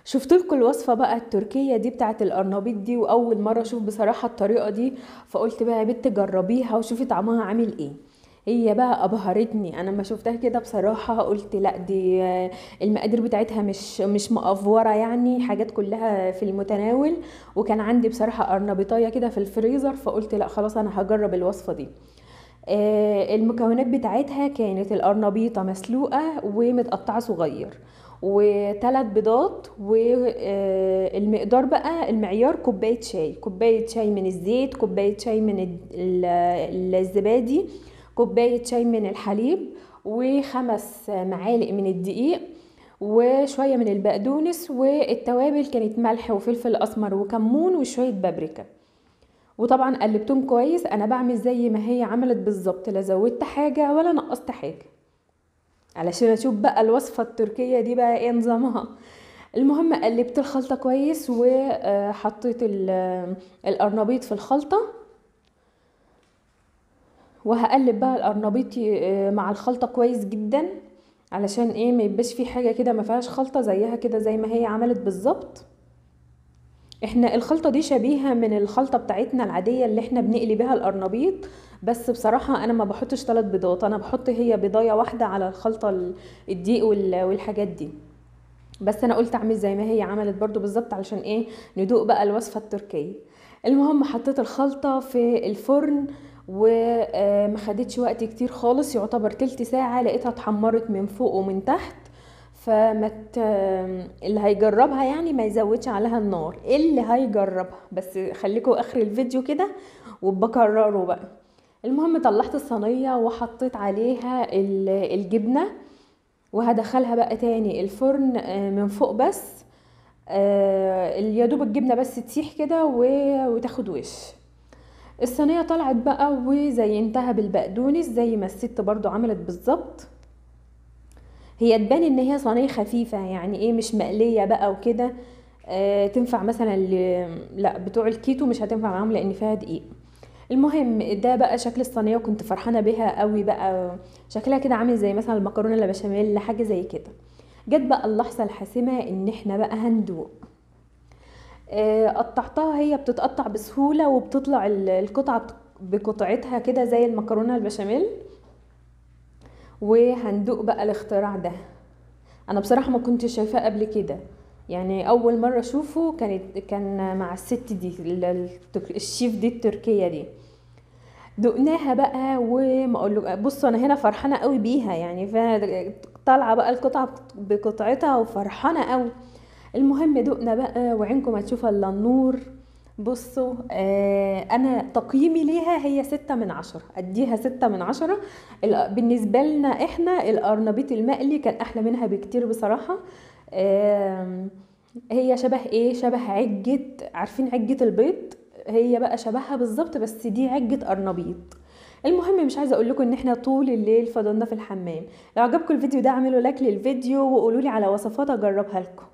شفت لكم الوصفة بقى التركية دي بتاعت القرنبيط دي، واول مرة اشوف بصراحة الطريقة دي. فقلت بقى يا بنت جربيها وشوفي طعمها عامل ايه. هي بقى ابهرتني، انا ما شفتها كده بصراحة قلت لا دي المقادير بتاعتها مش مقفورة، يعني حاجات كلها في المتناول. وكان عندي بصراحة قرنبيطاية كده في الفريزر، فقلت لا خلاص انا هجرب الوصفة دي. المكونات بتاعتها كانت القرنبيطة مسلوقة ومتقطعة صغير، وثلاث بيضات، والمقدار بقى المعيار كوباية شاي، كوباية شاي من الزيت، كوباية شاي من الزبادي، كوباية شاي من الحليب، وخمس معالق من الدقيق، وشوية من البقدونس، والتوابل كانت ملح وفلفل أسمر وكمون وشوية بابريكا. وطبعا قلبتهم كويس، انا بعمل زي ما هي عملت بالظبط، لا زودت حاجة ولا نقصت حاجة، علشان اشوف بقى الوصفة التركية دي بقى ايه نظامها. المهم قلبت الخلطة كويس وحطيت القرنبيط في الخلطة، وهقلب بقى القرنبيط مع الخلطة كويس جدا، علشان ايه ما يبقاش في حاجة كده ما فيهاش خلطة، زيها كده زي ما هي عملت بالظبط. احنا الخلطة دي شبيهة من الخلطة بتاعتنا العادية اللي احنا بنقلي بيها القرنبيط، بس بصراحة انا ما بحطش 3 بيضات، انا بحط هي بيضاية واحدة على الخلطة، الدقيق والحاجات دي. بس انا قلت اعمل زي ما هي عملت برضو بالظبط، علشان ايه ندوق بقى الوصفة التركية. المهم حطيت الخلطة في الفرن، وما خدتش وقت كتير خالص، يعتبر تلت ساعة لقيتها اتحمرت من فوق ومن تحت. اللي هيجربها يعني ما يزودش عليها النار، اللي هيجربها بس خليكوا اخر الفيديو كده وبكرره بقى. المهم طلعت الصينية وحطيت عليها الجبنة، وهدخلها بقى تاني الفرن من فوق بس، يا دوب الجبنة بس تسيح كده وتاخد وش. الصينية طلعت بقى وزينتها بالبقدونس زي ما الست برضو عملت بالظبط. هي تبان ان هي صينيه خفيفه، يعني ايه مش مقليه بقى وكده. تنفع مثلا لا بتوع الكيتو مش هتنفع معاهم لان فيها دقيق. المهم ده بقى شكل الصينيه، وكنت فرحانه بيها قوي بقى، شكلها كده عامل زي مثلا المكرونه البشاميل حاجه زي كده. جت بقى اللحظه الحاسمه ان احنا بقى هندوق. قطعتها، هي بتتقطع بسهوله وبتطلع القطعه بقطعتها كده زي المكرونه البشاميل. وهندوق بقى الاختراع ده، انا بصراحه ما كنتش شايفاه قبل كده، يعني اول مره اشوفه كان مع الست دي الشيف دي التركيه دي. دقناها بقى وما اقول بصوا انا هنا فرحانه قوي بيها، يعني طالعه بقى القطعه بقطعتها وفرحانه قوي. المهم دقنا بقى وعينكم هتشوف الا النور. بصوا انا تقييمي ليها هي 6 من 10، اديها 6 من 10. بالنسبة لنا احنا القرنبيط المقلي كان احلى منها بكتير بصراحة. هي شبه ايه، شبه عجة، عارفين عجة البيض؟ هي بقى شبهها بالظبط، بس دي عجة قرنبيط. المهم مش عايزه اقول لكم ان احنا طول الليل فضلنا في الحمام. لو عجبكم الفيديو ده اعملوا لايك للفيديو وقولوا لي على وصفات اجربها لكم.